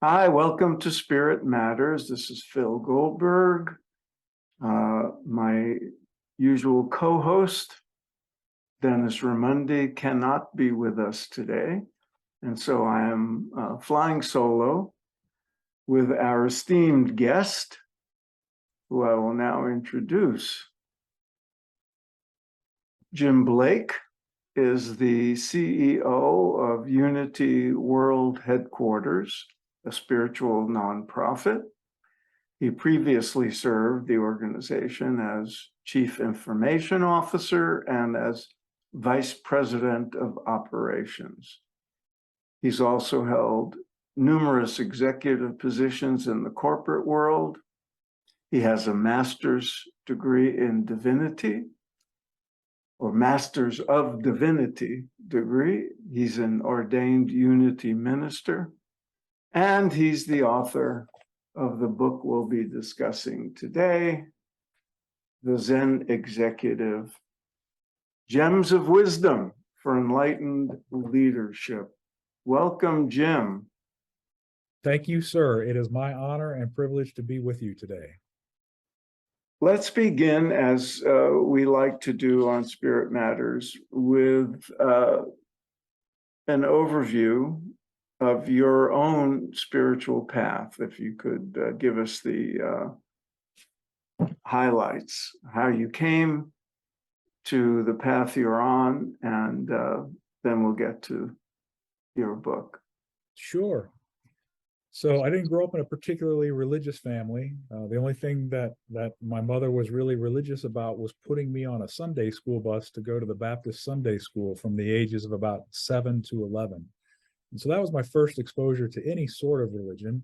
Hi, welcome to Spirit Matters. This is Phil Goldberg. My usual co-host, Dennis Ramundi, cannot be with us today. And so I am flying solo with our esteemed guest, who I will now introduce. Jim Blake is the CEO of Unity World Headquarters, a spiritual nonprofit. He previously served the organization as Chief Information Officer and as Vice President of Operations. He's also held numerous executive positions in the corporate world. He has a master's degree in divinity, or Master's of Divinity degree. He's an ordained Unity minister, and he's the author of the book we'll be discussing today, the Zen Executive, Gems of Wisdom for Enlightened Leadership. Welcome, Jim. Thank you, sir. It is my honor and privilege to be with you today. Let's begin, as we like to do on Spirit Matters, with an overview of your own spiritual path. If you could give us the highlights, how you came to the path you're on, and then we'll get to your book. Sure. So I didn't grow up in a particularly religious family. The only thing that my mother was really religious about was putting me on a Sunday school bus to go to the Baptist Sunday school from the ages of about 7 to 11. And so that was my first exposure to any sort of religion.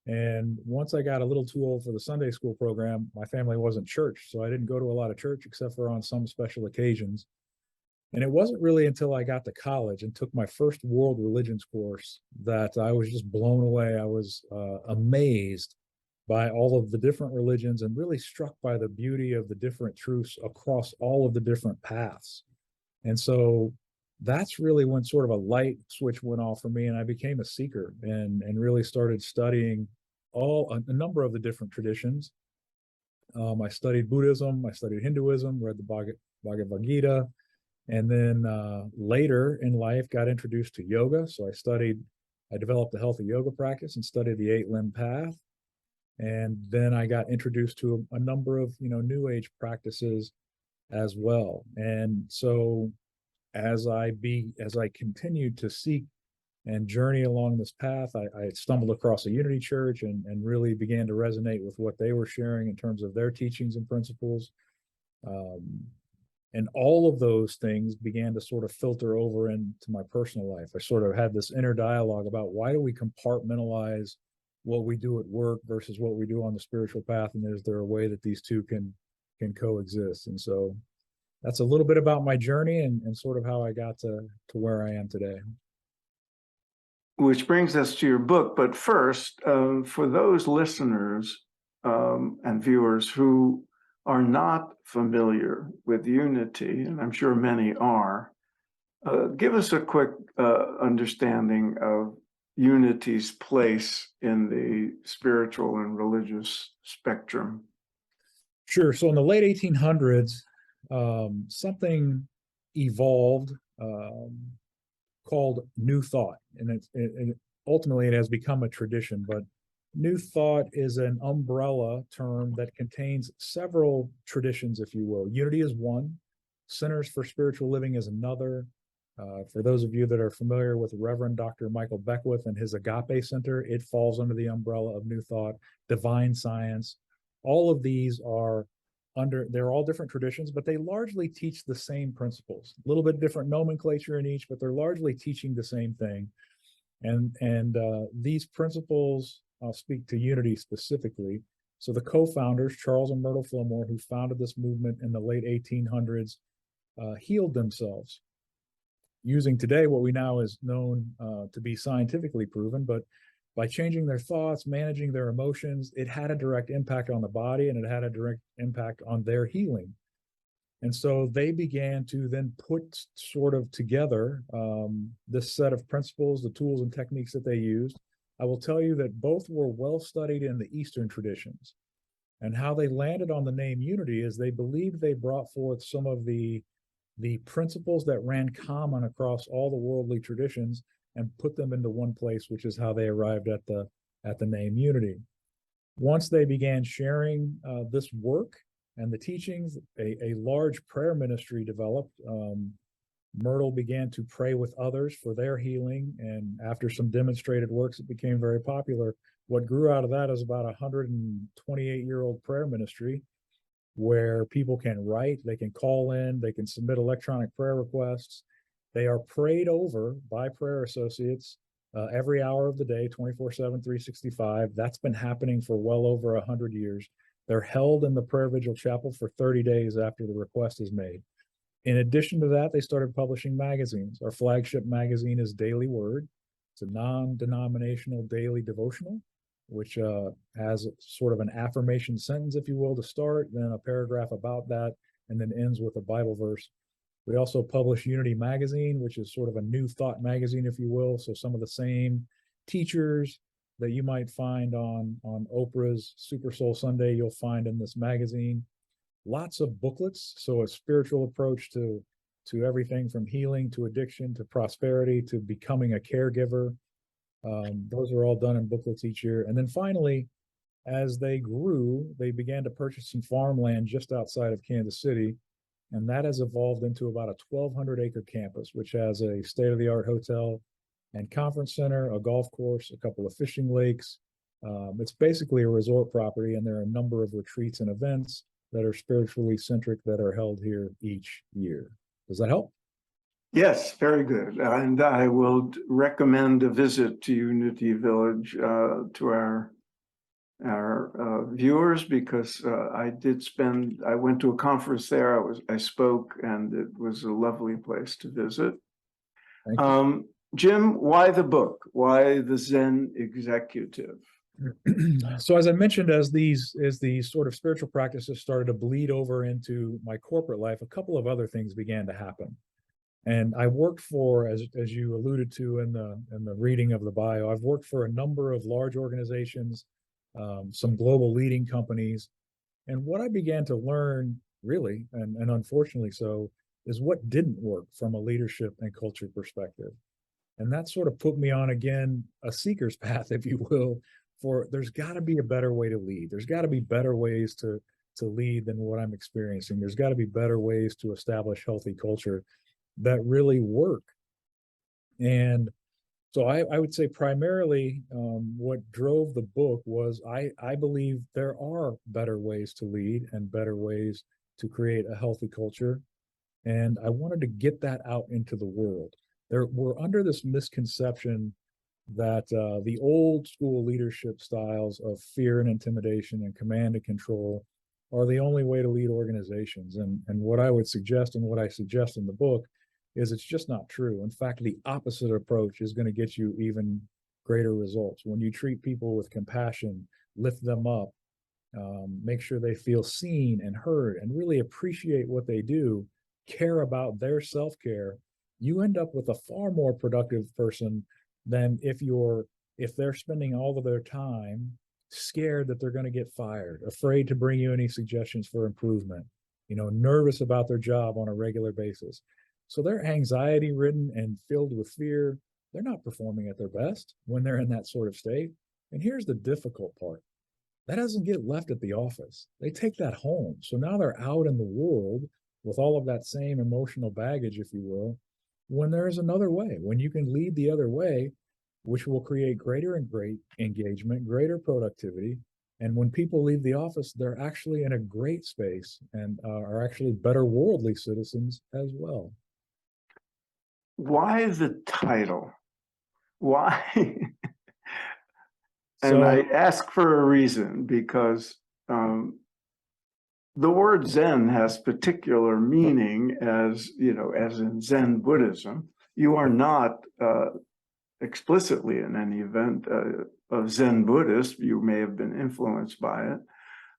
And once I got a little too old for the Sunday school program, my family wasn't church. So I didn't go to a lot of church except for on some special occasions. And it wasn't really until I got to college and took my first world religions course that I was just blown away. I was amazed by all of the different religions and really struck by the beauty of the different truths across all of the different paths. And so that's really when sort of a light switch went off for me, and I became a seeker and really started studying a number of the different traditions. I studied Buddhism, I studied Hinduism, read the Bhagavad Gita, and then later in life got introduced to yoga. So I developed a healthy yoga practice and studied the 8-limb path. And then I got introduced to a number of new age practices as well. And so as I continued to seek and journey along this path, I stumbled across a Unity church and really began to resonate with what they were sharing in terms of their teachings and principles. And all of those things began to sort of filter over into my personal life. I sort of had this inner dialogue about, why do we compartmentalize what we do at work versus what we do on the spiritual path? And is there a way that these two can coexist? And so that's a little bit about my journey and sort of how I got to where I am today. Which brings us to your book. But first, for those listeners and viewers who are not familiar with Unity, and I'm sure many are, give us a quick understanding of Unity's place in the spiritual and religious spectrum. Sure. So in the late 1800s, something evolved called New Thought, and ultimately it has become a tradition. But New Thought is an umbrella term that contains several traditions, if you will. Unity is one, Centers for Spiritual Living is another. For those of you that are familiar with Reverend Dr. Michael Beckwith and his Agape Center, it falls under the umbrella of New Thought. Divine Science, all of these they're all different traditions, but they largely teach the same principles. A little bit different nomenclature in each, but they're largely teaching the same thing. And these principles, I'll speak to Unity specifically. So the co-founders, Charles and Myrtle Fillmore, who founded this movement in the late 1800s, healed themselves using today what we now is known to be scientifically proven, but by changing their thoughts, managing their emotions, it had a direct impact on the body, and it had a direct impact on their healing. And so they began to then put sort of together this set of principles, the tools and techniques that they used, I will tell you that both were well studied in the Eastern traditions. And how they landed on the name Unity is they believed they brought forth some of the principles that ran common across all the worldly traditions and put them into one place, which is how they arrived at the name Unity. Once they began sharing this work and the teachings, a large prayer ministry developed. Myrtle began to pray with others for their healing, and after some demonstrated works, it became very popular. What grew out of that is about a 128-year-old prayer ministry where people can write, they can call in, they can submit electronic prayer requests. They are prayed over by prayer associates every hour of the day, 24/7, 365. That's been happening for well over 100 years. They're held in the prayer vigil chapel for 30 days after the request is made. In addition to that, they started publishing magazines. Our flagship magazine is Daily Word. It's a non-denominational daily devotional, which has sort of an affirmation sentence, if you will, to start, then a paragraph about that, and then ends with a Bible verse. We also publish Unity Magazine, which is sort of a new thought magazine, if you will. So some of the same teachers that you might find on Oprah's Super Soul Sunday, you'll find in this magazine. Lots of booklets, so a spiritual approach to everything from healing to addiction to prosperity to becoming a caregiver. Those are all done in booklets each year. And then finally, as they grew, they began to purchase some farmland just outside of Kansas City, and that has evolved into about a 1,200-acre campus, which has a state-of-the-art hotel and conference center, a golf course, a couple of fishing lakes. It's basically a resort property, and there are a number of retreats and events that are spiritually centric that are held here each year. Does that help? Yes, very good. And I will recommend a visit to Unity Village to our viewers, because I went to a conference there. I spoke, and it was a lovely place to visit. Thank you. Jim, why the book? Why the Zen Executive? So as I mentioned, as these sort of spiritual practices started to bleed over into my corporate life, a couple of other things began to happen. And I worked for, as you alluded to in the reading of the bio, I've worked for a number of large organizations, some global leading companies. And what I began to learn, really, and unfortunately so, is what didn't work from a leadership and culture perspective. And that sort of put me on, again, a seeker's path, if you will, for there's got to be a better way to lead. There's got to be better ways to lead than what I'm experiencing. There's got to be better ways to establish healthy culture that really work. And so I would say primarily what drove the book was I believe there are better ways to lead and better ways to create a healthy culture. And I wanted to get that out into the world. We're under this misconception that the old school leadership styles of fear and intimidation and command and control are the only way to lead organizations. And what I would suggest, and what I suggest in the book, is it's just not true. In fact, the opposite approach is going to get you even greater results. When you treat people with compassion, lift them up, make sure they feel seen and heard, and really appreciate what they do, care about their self-care, you end up with a far more productive person than if they're spending all of their time scared that they're going to get fired, afraid to bring you any suggestions for improvement, nervous about their job on a regular basis. So they're anxiety ridden and filled with fear. They're not performing at their best when they're in that sort of state. And here's the difficult part. That doesn't get left at the office. They take that home. So now they're out in the world with all of that same emotional baggage, if you will, when there is another way, when you can lead the other way, which will create greater and great engagement, greater productivity. And when people leave the office, they're actually in a great space and are actually better worldly citizens as well. Why the title? Why? And So, I ask for a reason, because the word Zen has particular meaning, as in Zen Buddhism. You are not explicitly, in any event, a Zen Buddhist. You may have been influenced by it,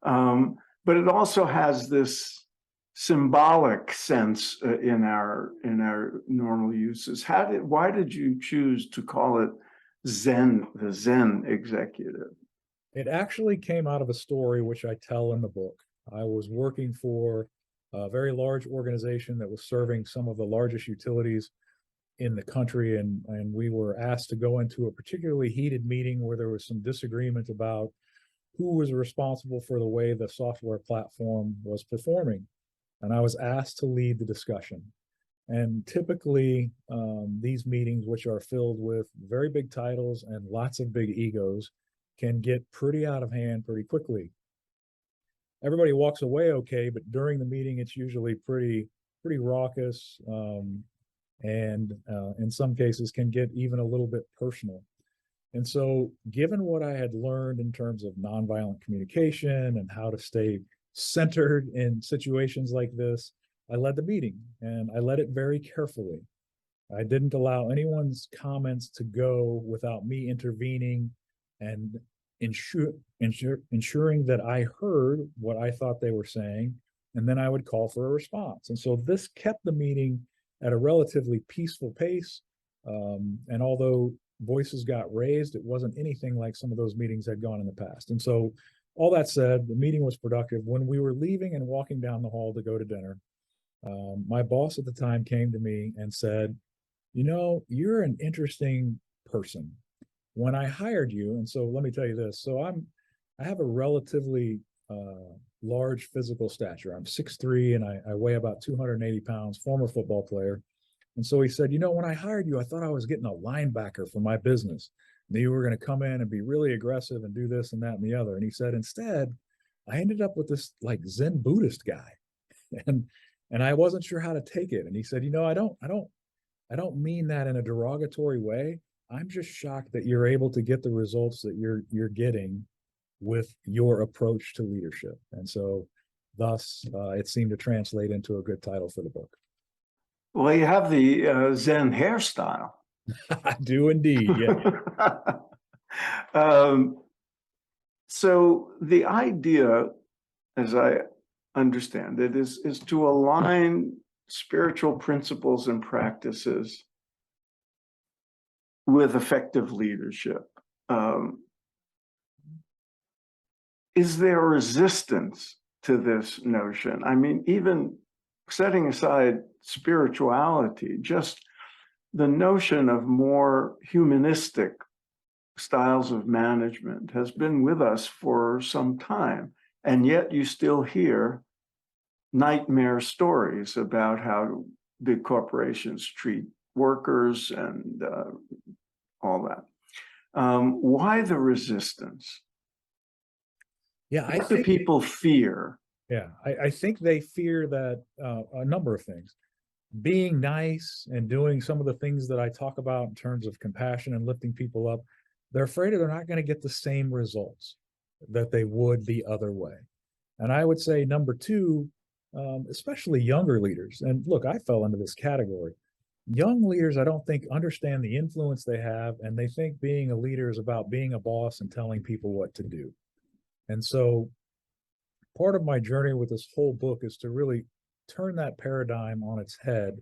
but it also has this symbolic sense in our normal uses. Why did you choose to call it the Zen Executive? It actually came out of a story which I tell in the book. I was working for a very large organization that was serving some of the largest utilities in the country, and we were asked to go into a particularly heated meeting where there was some disagreement about who was responsible for the way the software platform was performing. And I was asked to lead the discussion. And typically, these meetings, which are filled with very big titles and lots of big egos, can get pretty out of hand pretty quickly. Everybody walks away okay, but during the meeting, it's usually pretty raucous, and in some cases can get even a little bit personal. And so, given what I had learned in terms of nonviolent communication and how to stay centered in situations like this, I led the meeting, and I led it very carefully. I didn't allow anyone's comments to go without me intervening and ensuring that I heard what I thought they were saying, and then I would call for a response. And so this kept the meeting at a relatively peaceful pace. And although voices got raised, it wasn't anything like some of those meetings had gone in the past. And so, all that said, the meeting was productive. When we were leaving and walking down the hall to go to dinner, my boss at the time came to me and said, "You know, you're an interesting person. When I hired you," and so let me tell you this. So I have a relatively large physical stature. I'm 6'3" and I weigh about 280 pounds, former football player. And so he said, "You know, when I hired you, I thought I was getting a linebacker for my business. And you were going to come in and be really aggressive and do this and that and the other." And he said, "Instead, I ended up with this like Zen Buddhist guy." And I wasn't sure how to take it. And he said, "You know, I don't mean that in a derogatory way. I'm just shocked that you're able to get the results that you're getting with your approach to leadership." And so thus it seemed to translate into a good title for the book. Well, you have the Zen hairstyle. I do indeed. Yeah. um, so the idea, as I understand it, is to align spiritual principles and practices with effective leadership. Is there resistance to this notion? I mean, even setting aside spirituality, just the notion of more humanistic styles of management has been with us for some time. And yet you still hear nightmare stories about how big corporations treat workers and all that. Why the resistance? Yeah, I What do think people fear? yeah, I think they fear that a number of things. Being nice and doing some of the things that I talk about in terms of compassion and lifting people up, they're afraid they're not going to get the same results that they would the other way. And I would say number two, especially younger leaders, and look, I fell into this category. Young leaders, I don't think understand the influence they have, and they think being a leader is about being a boss and telling people what to do. And so part of my journey with this whole book is to really turn that paradigm on its head.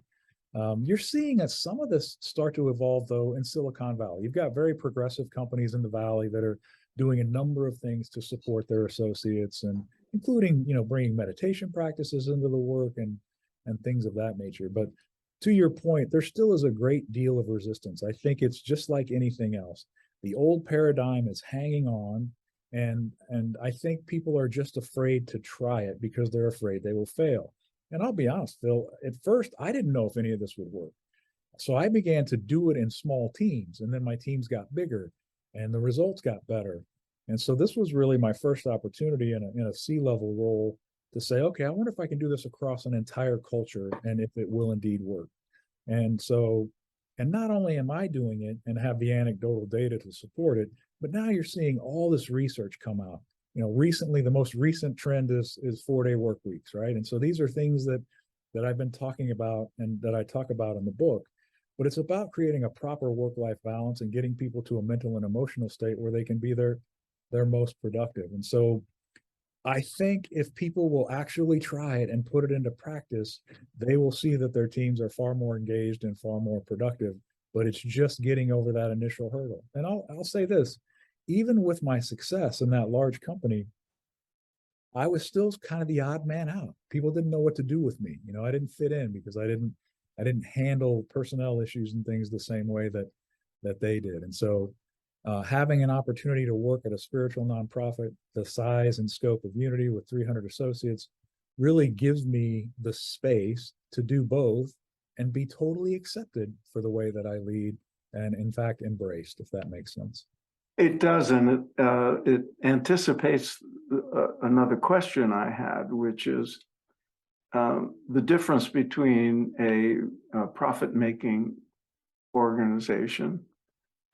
You're seeing that some of this start to evolve, though, in Silicon Valley. You've got very progressive companies in the Valley that are doing a number of things to support their associates, and including, bringing meditation practices into the work and things of that nature. But to your point, there still is a great deal of resistance. I think it's just like anything else. The old paradigm is hanging on, and I think people are just afraid to try it because they're afraid they will fail. And I'll be honest, Phil, at first I didn't know if any of this would work. So I began to do it in small teams, and then my teams got bigger and the results got better. And so this was really my first opportunity in a C-level role to say, okay, I wonder if I can do this across an entire culture and if it will indeed work. And so, and not only am I doing it and have the anecdotal data to support it, but now you're seeing all this research come out. Recently, the most recent trend is 4-day work weeks, right? And so these are things that I've been talking about and that I talk about in the book. But it's about creating a proper work-life balance and getting people to a mental and emotional state where they can be their most productive. And so I think if people will actually try it and put it into practice, they will see that their teams are far more engaged and far more productive. but it's just getting over that initial hurdle. And I'll say this, even with my success in that large company, I was still kind of the odd man out. People didn't know what to do with me. I didn't fit in because I didn't handle personnel issues and things the same way that they did. And so having an opportunity to work at a spiritual nonprofit the size and scope of Unity with 300 associates really gives me the space to do both and be totally accepted for the way that I lead and, in fact, embraced, if that makes sense. It does, and it anticipates another question I had, which is the difference between a profit-making organization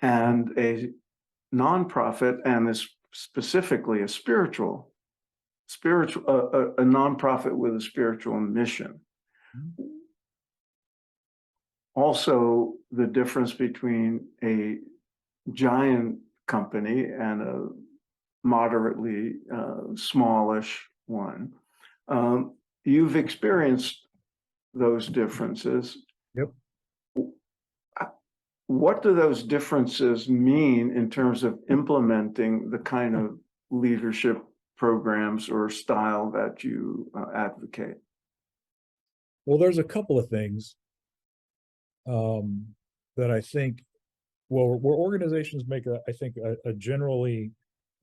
and a nonprofit, and specifically a nonprofit with a spiritual mission. Mm-hmm. Also, the difference between a giant company and a moderately smallish one. You've experienced those differences. Yep. What do those differences mean in terms of implementing the kind of leadership programs or style that you advocate? Well, there's a couple of things that I think, where organizations make, a generally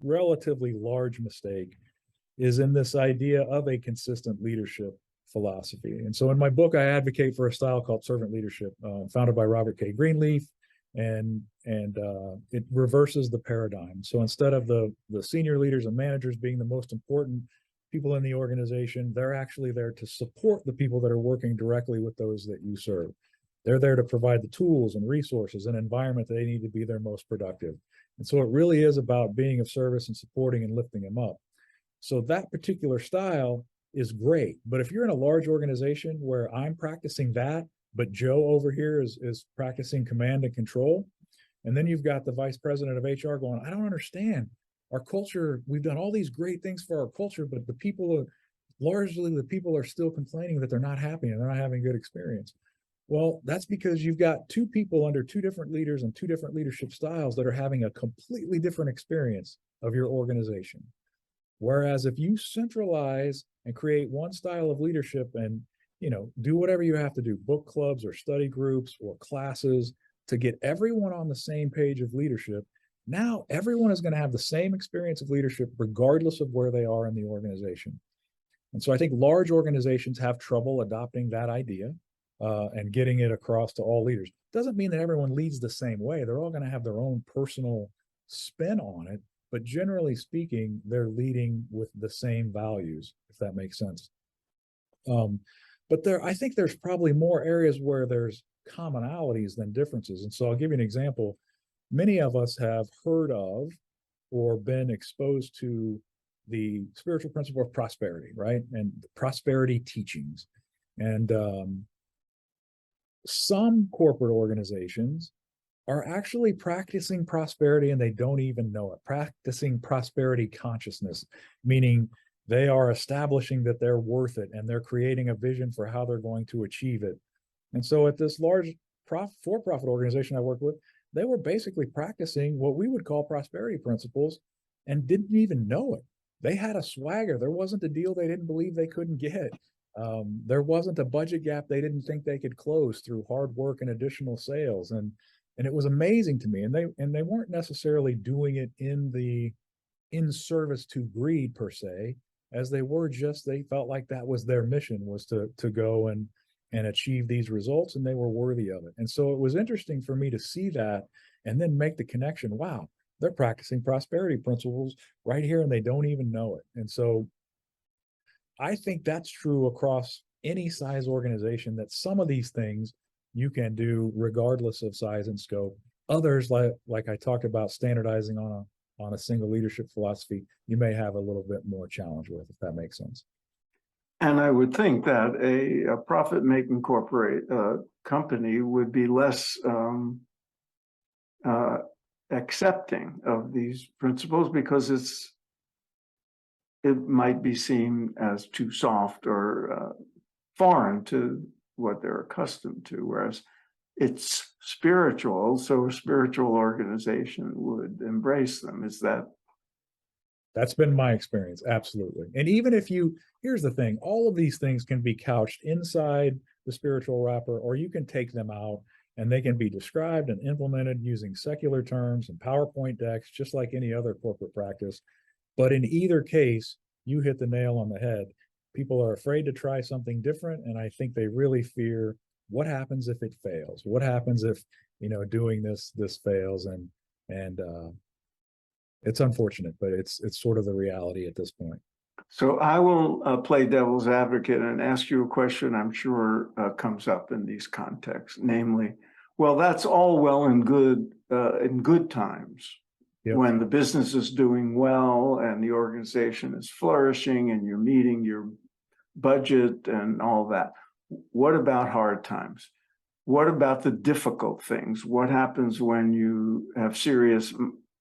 relatively large mistake is in this idea of a consistent leadership philosophy. And so in my book, I advocate for a style called servant leadership, founded by Robert K. Greenleaf, and it reverses the paradigm. So instead of the senior leaders and managers being the most important people in the organization, they're actually there to support the people that are working directly with those that you serve. They're there to provide the tools and resources and environment that they need to be their most productive. And so it really is about being of service and supporting and lifting them up. So that particular style is great. But if you're in a large organization where I'm practicing that, but Joe over here is practicing command and control, and then you've got the vice president of HR going, I don't understand. Our culture, we've done all these great things for our culture, but largely the people are still complaining that they're not happy and they're not having a good experience. Well, that's because you've got two people under two different leaders and two different leadership styles that are having a completely different experience of your organization. Whereas if you centralize and create one style of leadership and, do whatever you have to do, book clubs or study groups or classes to get everyone on the same page of leadership, now everyone is going to have the same experience of leadership regardless of where they are in the organization. And so I think large organizations have trouble adopting that idea. And getting it across to all leaders. Doesn't mean that everyone leads the same way. They're all going to have their own personal spin on it, but generally speaking, they're leading with the same values, if that makes sense. But I think there's probably more areas where there's commonalities than differences. And so I'll give you an example. Many of us have heard of or been exposed to the spiritual principle of prosperity, right? And prosperity teachings. And some corporate organizations are actually practicing prosperity and they don't even know it, practicing prosperity consciousness, meaning they are establishing that they're worth it and they're creating a vision for how they're going to achieve it. And so at this large for-profit organization I work with, they were basically practicing what we would call prosperity principles and didn't even know it. They had a swagger. There wasn't a deal they didn't believe they couldn't get. There wasn't a budget gap they didn't think they could close through hard work and additional sales. And it was amazing to me. And they weren't necessarily doing it in service to greed per se, as they felt like that was their mission, was to go and achieve these results, and they were worthy of it. And so it was interesting for me to see that and then make the connection. Wow, they're practicing prosperity principles right here and they don't even know it. And so I think that's true across any size organization, that some of these things you can do regardless of size and scope. Others, like I talked about, standardizing on a single leadership philosophy, you may have a little bit more challenge with, if that makes sense. And I would think that a profit-making corporate company would be less accepting of these principles because it might be seen as too soft or foreign to what they're accustomed to. Whereas it's spiritual, so a spiritual organization would embrace them. Is that? That's been my experience, absolutely. And even if here's the thing, all of these things can be couched inside the spiritual wrapper, or you can take them out and they can be described and implemented using secular terms and PowerPoint decks, just like any other corporate practice. But in either case, you hit the nail on the head. People are afraid to try something different, and I think they really fear what happens if it fails. What happens if doing this fails, and it's unfortunate, but it's sort of the reality at this point. So I will play devil's advocate and ask you a question I'm sure comes up in these contexts, namely, well, that's all well and good in good times. Yep. When the business is doing well and the organization is flourishing and you're meeting your budget and all that. What about hard times? What about the difficult things? What happens when you have serious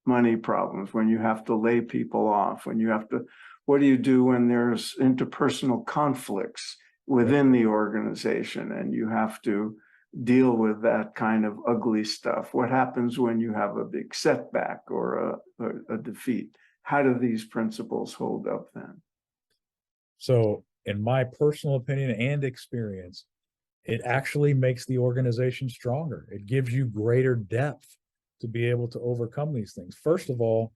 money problems, when you have to lay people off, when you have to, what do you do when there's interpersonal conflicts within the organization and you have to deal with that kind of ugly stuff? What happens when you have a big setback or a defeat? How do these principles hold up then? So in my personal opinion and experience, it actually makes the organization stronger. It gives you greater depth to be able to overcome these things. First of all,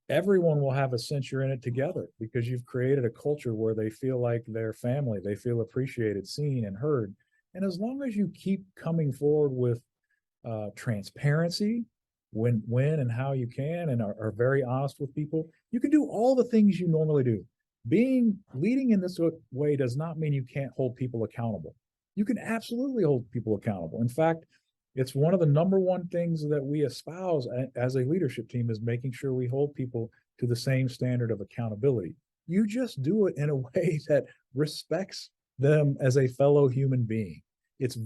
everyone will have a sense you're in it together because you've created a culture where they feel like they're family, they feel appreciated, seen, and heard. And as long as you keep coming forward with transparency, when and how you can, and are very honest with people, you can do all the things you normally do. Leading in this way does not mean you can't hold people accountable. You can absolutely hold people accountable. In fact, it's one of the number one things that we espouse as a leadership team is making sure we hold people to the same standard of accountability. You just do it in a way that respects them as a fellow human being. It's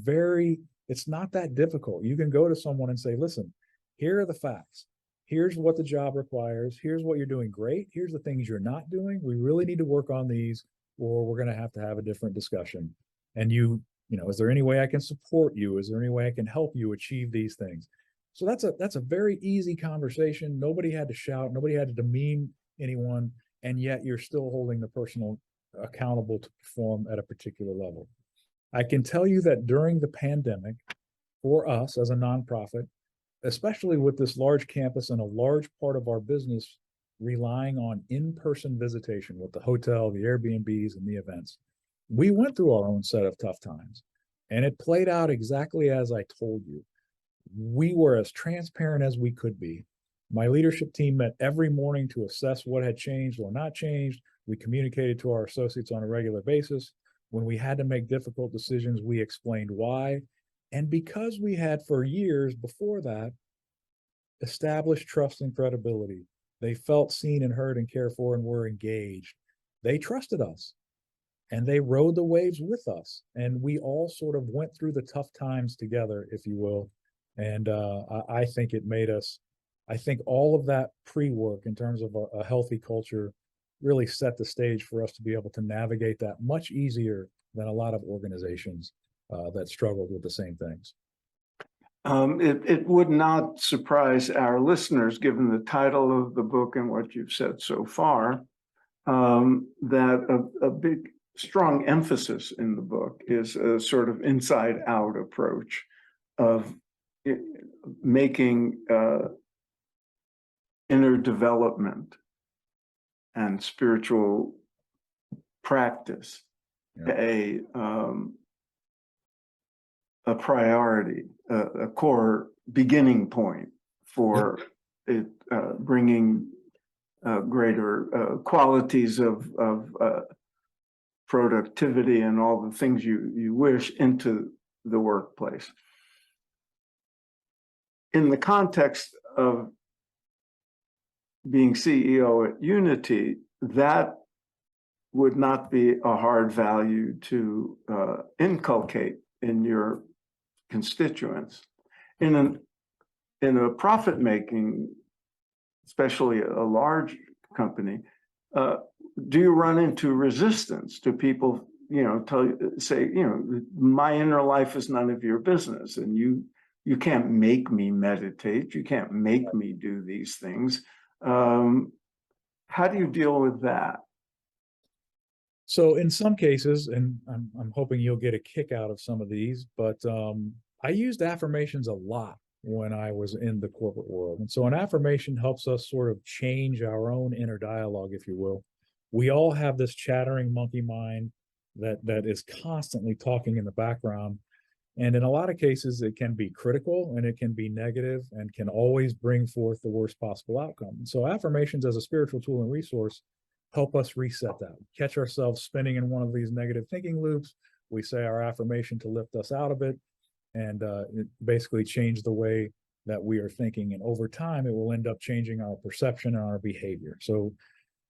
not that difficult. You can go to someone and say, listen, here are the facts. Here's what the job requires. Here's what you're doing great. Here's the things you're not doing. We really need to work on these, or we're going to have a different discussion. And is there any way I can support you? Is there any way I can help you achieve these things? So that's a very easy conversation. Nobody had to shout. Nobody had to demean anyone. And yet you're still holding the person accountable to perform at a particular level. I can tell you that during the pandemic, for us as a nonprofit, especially with this large campus and a large part of our business relying on in-person visitation with the hotel, the Airbnbs, and the events, we went through our own set of tough times. And it played out exactly as I told you. We were as transparent as we could be. My leadership team met every morning to assess what had changed or not changed. We communicated to our associates on a regular basis. When we had to make difficult decisions, we explained why. And because we had for years before that established trust and credibility, they felt seen and heard and cared for and were engaged. They trusted us and they rode the waves with us. And we all sort of went through the tough times together, if you will. And I think it made us, I think all of that pre-work in terms of a healthy culture really set the stage for us to be able to navigate that much easier than a lot of organizations that struggled with the same things. It would not surprise our listeners, given the title of the book and what you've said so far, that a big, strong emphasis in the book is a sort of inside-out approach of making inner development and spiritual practice a priority, a core beginning point for it, bringing greater qualities of productivity and all the things you wish into the workplace. In the context of being CEO at Unity, that would not be a hard value to inculcate in your constituents. In a profit-making, especially a large company, do you run into resistance to people, say, my inner life is none of your business, and you you can't make me meditate. You can't make me do these things. How do you deal with that? So in some cases, and I'm hoping you'll get a kick out of some of these, but I used affirmations a lot when I was in the corporate world. And so an affirmation helps us sort of change our own inner dialogue, if you will. We all have this chattering monkey mind that is constantly talking in the background. And in a lot of cases, it can be critical and it can be negative and can always bring forth the worst possible outcome. And so affirmations as a spiritual tool and resource help us reset that, catch ourselves spinning in one of these negative thinking loops. We say our affirmation to lift us out of it, and it basically change the way that we are thinking. And over time, it will end up changing our perception and our behavior. So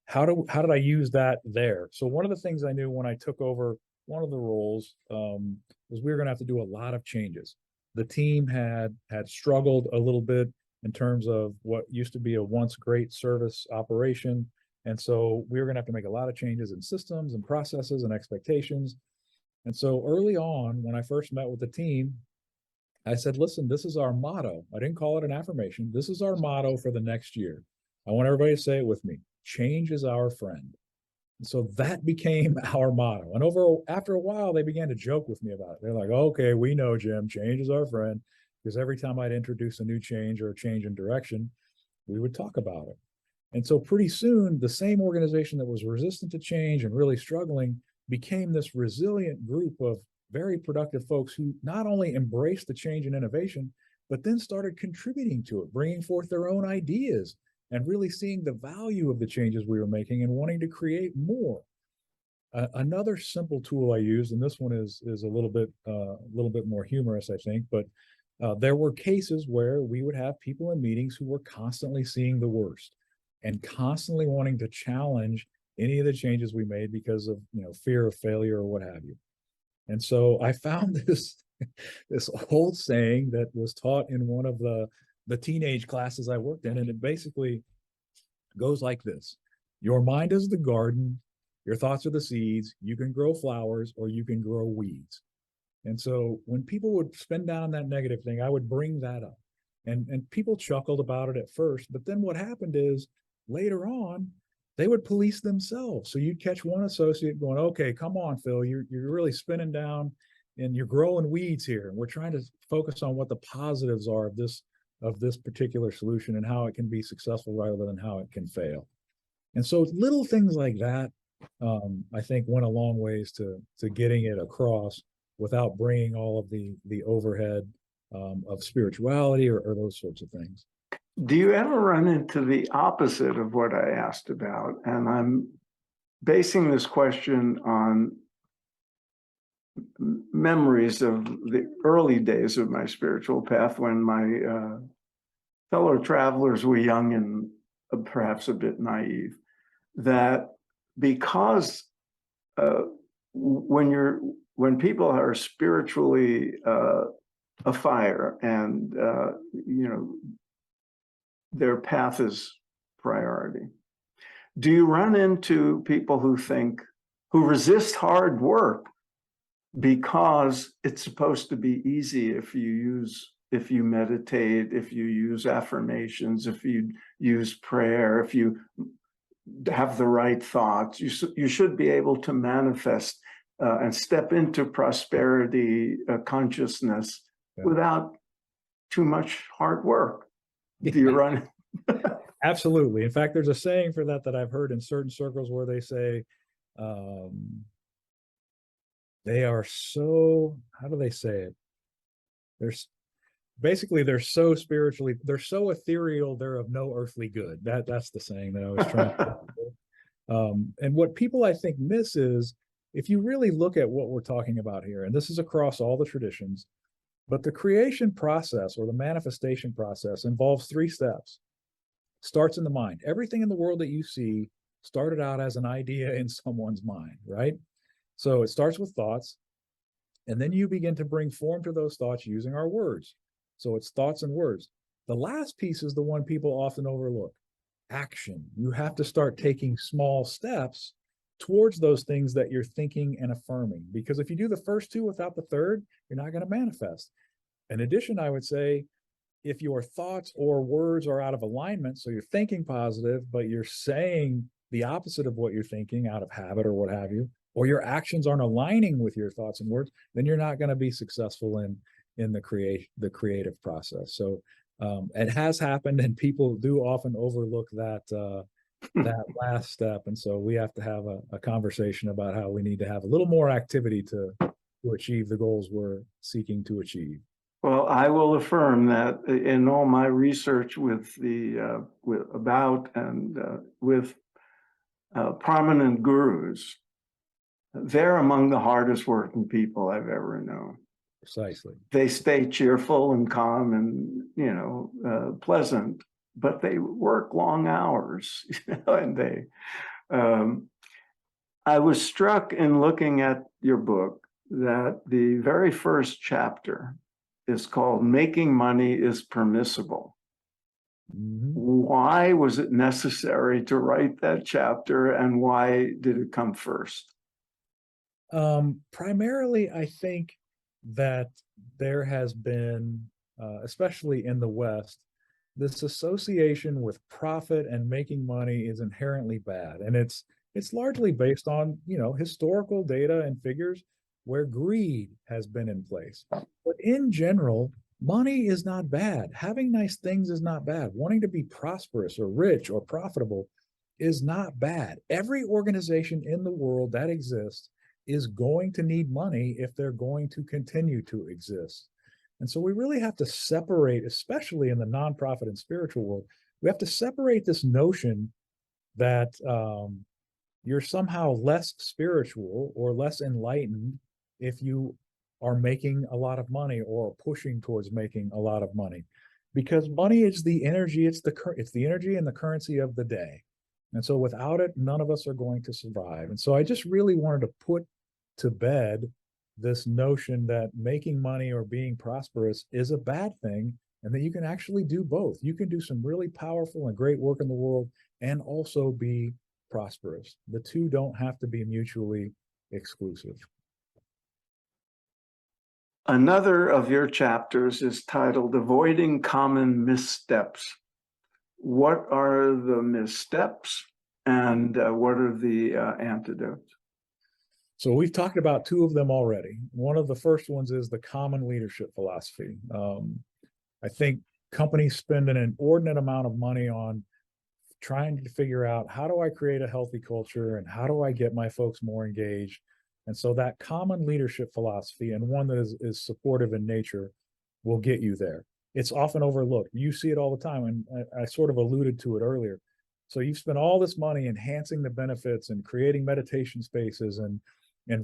how did I use that there? So one of the things I knew when I took over one of the roles was we were going to have to do a lot of changes. The team had struggled a little bit in terms of what used to be a once great service operation. And so we were going to have to make a lot of changes in systems and processes and expectations. And so early on, when I first met with the team, I said, listen, this is our motto. I didn't call it an affirmation. This is our motto for the next year. I want everybody to say it with me. Change is our friend. And so that became our motto. And after a while, they began to joke with me about it. They're like, okay, we know, Jim, change is our friend. Because every time I'd introduce a new change or a change in direction, we would talk about it. And so pretty soon, the same organization that was resistant to change and really struggling became this resilient group of very productive folks who not only embraced the change and innovation, but then started contributing to it, bringing forth their own ideas and really seeing the value of the changes we were making and wanting to create more. Another simple tool I used, and this one is a little bit more humorous, I think, but there were cases where we would have people in meetings who were constantly seeing the worst and constantly wanting to challenge any of the changes we made because of fear of failure or what have you. And so I found this old saying that was taught in one of the teenage classes I worked in, and it basically goes like this: your mind is the garden, your thoughts are the seeds, you can grow flowers or you can grow weeds. And so when people would spin down that negative thing, I would bring that up. And people chuckled about it at first, but then what happened is later on, they would police themselves. So you'd catch one associate going, okay, come on, Phil, you're really spinning down and you're growing weeds here. And we're trying to focus on what the positives are of this particular solution and how it can be successful rather than how it can fail. And so little things like that, I think went a long ways to getting it across without bringing all of the overhead of spirituality or those sorts of things. Do you ever run into the opposite of what I asked about? And I'm basing this question on memories of the early days of my spiritual path when my fellow travelers were young and perhaps a bit naive, that because when people are spiritually afire and their path is priority. Do you run into people who resist hard work because it's supposed to be easy if you meditate, if you use affirmations, if you use prayer, if you have the right thoughts, you should be able to manifest and step into prosperity consciousness without too much hard work? Do you run? Absolutely. In fact, there's a saying for that I've heard in certain circles where they say, they are so, how do they say it? They're so spiritually, they're so ethereal, they're of no earthly good. That's the saying that I was trying to and what people I think miss is, if you really look at what we're talking about here, and this is across all the traditions, but the creation process or the manifestation process involves 3 steps. Starts in the mind. Everything in the world that you see started out as an idea in someone's mind, right? So it starts with thoughts, and then you begin to bring form to those thoughts using our words. So it's thoughts and words. The last piece is the one people often overlook: action. You have to start taking small steps towards those things that you're thinking and affirming. Because if you do the first 2 without the third, you're not going to manifest. In addition, I would say if your thoughts or words are out of alignment, so you're thinking positive, but you're saying the opposite of what you're thinking out of habit or what have you, or your actions aren't aligning with your thoughts and words, then you're not going to be successful in the creative process. So it has happened, and people do often overlook that last step. And so we have to have a conversation about how we need to have a little more activity to achieve the goals we're seeking to achieve. Well, I will affirm that in all my research with prominent gurus, they're among the hardest working people I've ever known. Precisely. They stay cheerful and calm and pleasant, but they work long hours, and they. I was struck in looking at your book that the very first chapter is called "Making Money is Permissible." Mm-hmm. Why was it necessary to write that chapter, and why did it come first? Primarily, I think that there has been, especially in the West, this association with profit and making money is inherently bad, and it's largely based on historical data and figures where greed has been in place. But in general, money is not bad. Having nice things is not bad. Wanting to be prosperous or rich or profitable is not bad. Every organization in the world that exists is going to need money if they're going to continue to exist. And so we really have to separate, especially in the nonprofit and spiritual world, we have to separate this notion that you're somehow less spiritual or less enlightened if you are making a lot of money or pushing towards making a lot of money, because money is the energy, it's the energy and the currency of the day. And so without it, none of us are going to survive. And so I just really wanted to put to bed this notion that making money or being prosperous is a bad thing, and that you can actually do both. You can do some really powerful and great work in the world and also be prosperous. The two don't have to be mutually exclusive. Another of your chapters is titled "Avoiding Common Missteps." What are the missteps, and what are the antidotes? So we've talked about two of them already. One of the first ones is the common leadership philosophy. I think companies spend an inordinate amount of money on trying to figure out, how do I create a healthy culture and how do I get my folks more engaged? And so that common leadership philosophy, and one that is supportive in nature, will get you there. It's often overlooked. You see it all the time, and I sort of alluded to it earlier. So you've spent all this money enhancing the benefits and creating meditation spaces and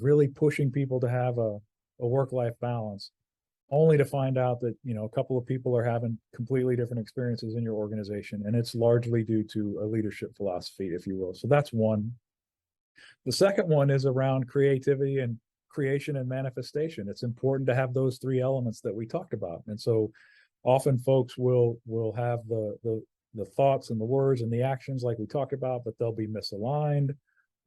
really pushing people to have a work-life balance, only to find out that a couple of people are having completely different experiences in your organization, and it's largely due to a leadership philosophy, if you will. So that's one. The second one is around creativity and creation and manifestation. It's important to have those three elements that we talked about. And so often folks will have the thoughts and the words and the actions like we talked about, but they'll be misaligned,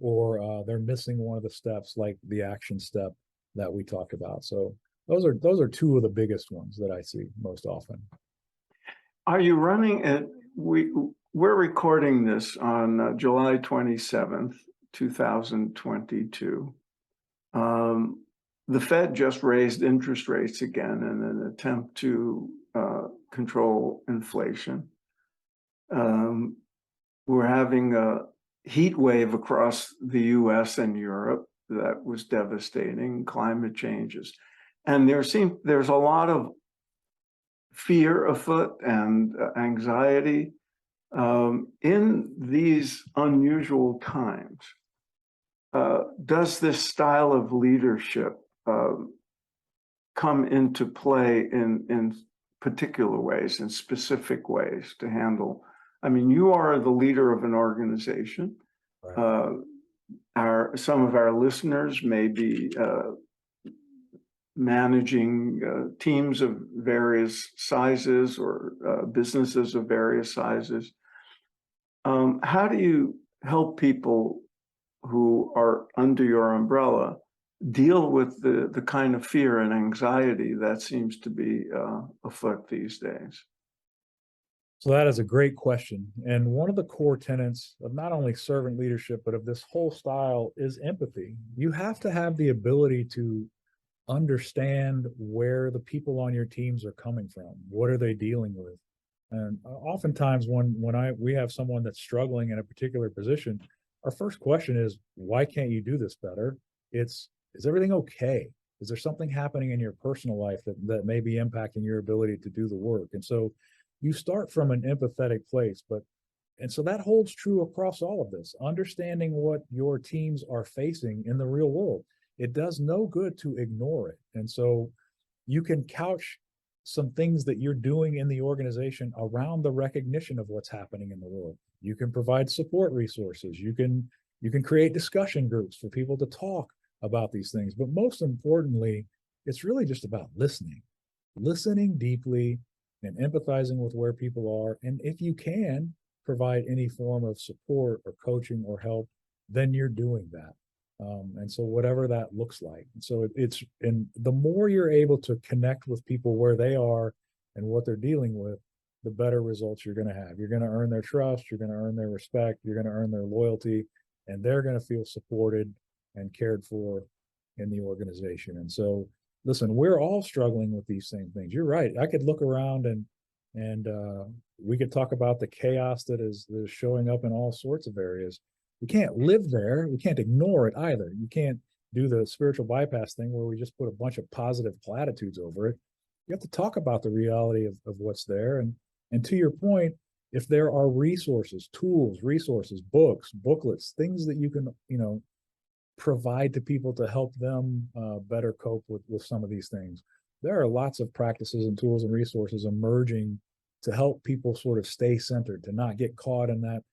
or they're missing one of the steps, like the action step that we talked about. So those are two of the biggest ones that I see most often. Are you running it? We're recording this on July 27th, 2022. The Fed just raised interest rates again in an attempt to control inflation. We're having a heat wave across the US and Europe that was devastating, climate changes. And there's a lot of fear afoot and anxiety in these unusual times. Does this style of leadership come into play in particular ways, in specific ways to handle? I mean, you are the leader of an organization. Right. Some of our listeners may be managing teams of various sizes or businesses of various sizes. How do you help people who are under your umbrella deal with the kind of fear and anxiety that seems to be afoot these days? So that is a great question. And one of the core tenets of not only servant leadership, but of this whole style is empathy. You have to have the ability to understand where the people on your teams are coming from. What are they dealing with? And oftentimes when we have someone that's struggling in a particular position, our first question is, why can't you do this better? It's, is everything okay? Is there something happening in your personal life that may be impacting your ability to do the work? And so you start from an empathetic place, and so that holds true across all of this, understanding what your teams are facing in the real world. It does no good to ignore it. And so you can couch some things that you're doing in the organization around the recognition of what's happening in the world. You can provide support resources. You can create discussion groups for people to talk about these things. But most importantly, it's really just about listening deeply and empathizing with where people are. And if you can provide any form of support or coaching or help, then you're doing that. And so whatever that looks like. And so and the more you're able to connect with people where they are and what they're dealing with, the better results you're going to have. You're going to earn their trust, you're going to earn their respect, you're going to earn their loyalty, and they're going to feel supported and cared for in the organization. And so, listen, we're all struggling with these same things. You're right. I could look around and we could talk about the chaos that is showing up in all sorts of areas. We can't live there. We can't ignore it either. You can't do the spiritual bypass thing where we just put a bunch of positive platitudes over it. You have to talk about the reality of what's there. And to your point, if there are resources, tools, books, booklets, things that you can, provide to people to help them better cope with some of these things. There are lots of practices and tools and resources emerging to help people sort of stay centered, to not get caught in that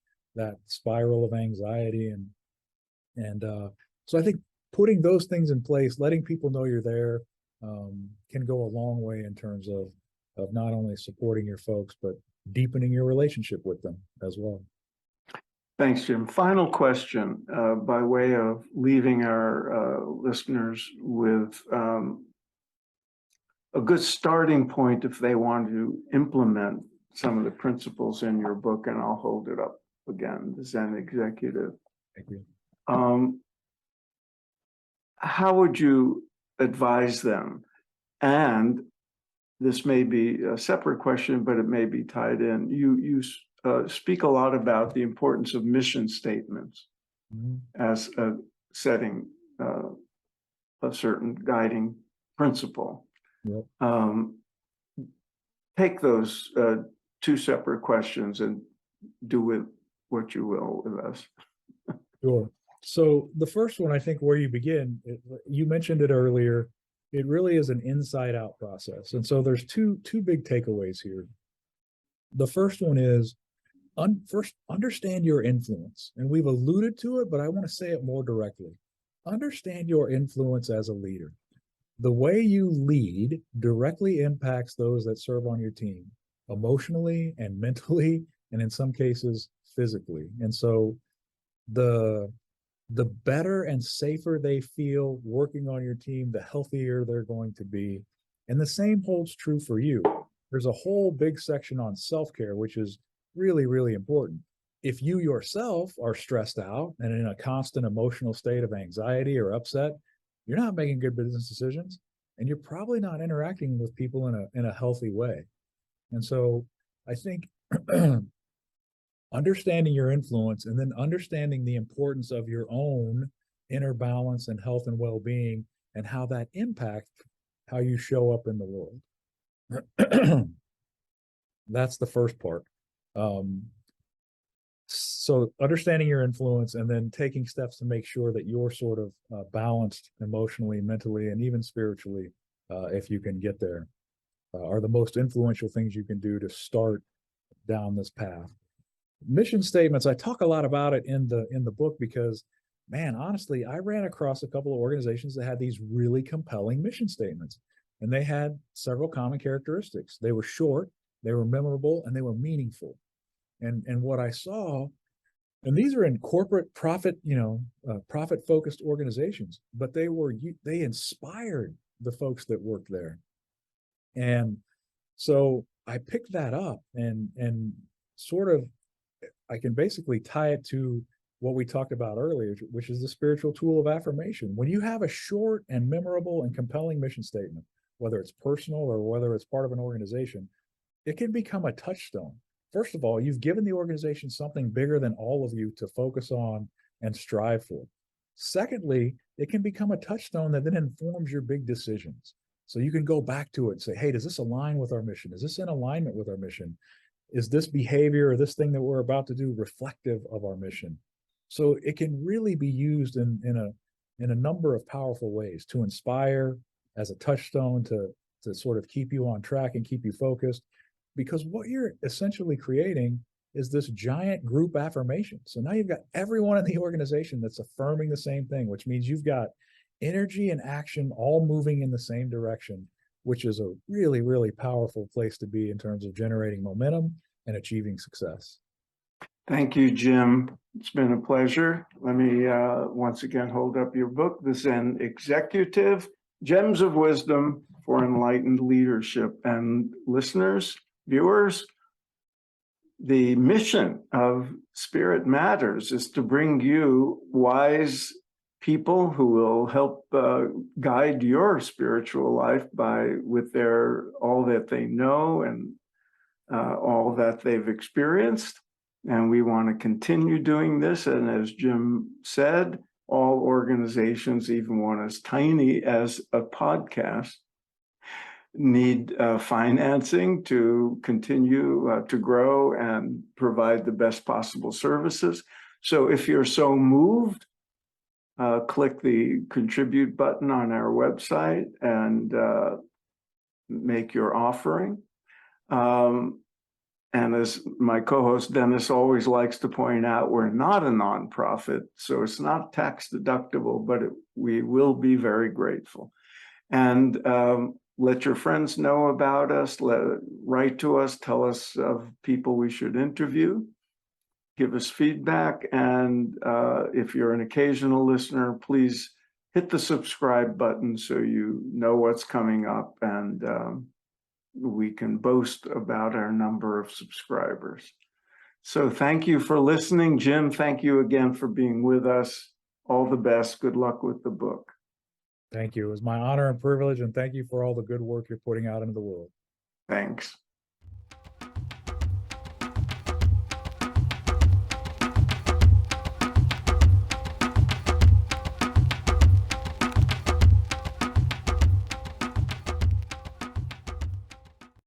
spiral of anxiety. And so I think putting those things in place, letting people know you're there, can go a long way in terms of not only supporting your folks, but deepening your relationship with them as well. Thanks, Jim. Final question by way of leaving our listeners with a good starting point if they want to implement some of the principles in your book, and I'll hold it up again, the Zen Executive. Thank you. How would you advise them? And this may be a separate question, but it may be tied in. You speak a lot about the importance of mission statements as a setting a certain guiding principle. Yep. Take those two separate questions and do with what you will with us. Sure. So the first one, I think where you begin, you mentioned it earlier, it really is an inside out process. And so there's two big takeaways here. The first one is first, understand your influence. And we've alluded to it, but I want to say it more directly. Understand your influence as a leader. The way you lead directly impacts those that serve on your team, emotionally and mentally, and in some cases, physically. And so the better and safer they feel working on your team, the healthier they're going to be. And the same holds true for you. There's a whole big section on self-care, which is really, really important. If you yourself are stressed out and in a constant emotional state of anxiety or upset, you're not making good business decisions, and you're probably not interacting with people in a healthy way. And so I think understanding your influence and then understanding the importance of your own inner balance and health and well-being and how that impacts how you show up in the world. That's the first part. So understanding your influence and then taking steps to make sure that you're sort of balanced emotionally, mentally, and even spiritually, if you can get there, are the most influential things you can do to start down this path. Mission statements, I talk a lot about it in the book because, man, honestly, I ran across a couple of organizations that had these really compelling mission statements, and they had several common characteristics. They were short, they were memorable, and they were meaningful. And what I saw And these are in corporate profit, profit-focused organizations, but they inspired the folks that worked there. And so I picked that up and sort of, I can basically tie it to what we talked about earlier, which is the spiritual tool of affirmation. When you have a short and memorable and compelling mission statement, whether it's personal or whether it's part of an organization, it can become a touchstone. First of all, you've given the organization something bigger than all of you to focus on and strive for. Secondly, it can become a touchstone that then informs your big decisions. So you can go back to it and say, hey, does this align with our mission? Is this in alignment with our mission? Is this behavior or this thing that we're about to do reflective of our mission? So it can really be used in a number of powerful ways to inspire, as a touchstone to sort of keep you on track and keep you focused. Because what you're essentially creating is this giant group affirmation. So now you've got everyone in the organization that's affirming the same thing, which means you've got energy and action all moving in the same direction, which is a really, really powerful place to be in terms of generating momentum and achieving success. Thank you, Jim. It's been a pleasure. Let me once again hold up your book, The Zen Executive, Gems of Wisdom for Enlightened Leadership. And listeners, viewers, the mission of Spirit Matters is to bring you wise people who will help guide your spiritual life with all that they know and all that they've experienced. And we want to continue doing this. And as Jim said, all organizations, even one as tiny as a podcast, need financing to continue to grow and provide the best possible services. So if you're so moved, click the contribute button on our website and make your offering. And as my co-host Dennis always likes to point out, we're not a nonprofit, so it's not tax deductible, but we will be very grateful. And let your friends know about us, write to us, tell us of people we should interview, give us feedback. And if you're an occasional listener, please hit the subscribe button so you know what's coming up and we can boast about our number of subscribers. So thank you for listening. Jim, thank you again for being with us. All the best. Good luck with the book. Thank you. It was my honor and privilege, and thank you for all the good work you're putting out into the world. Thanks.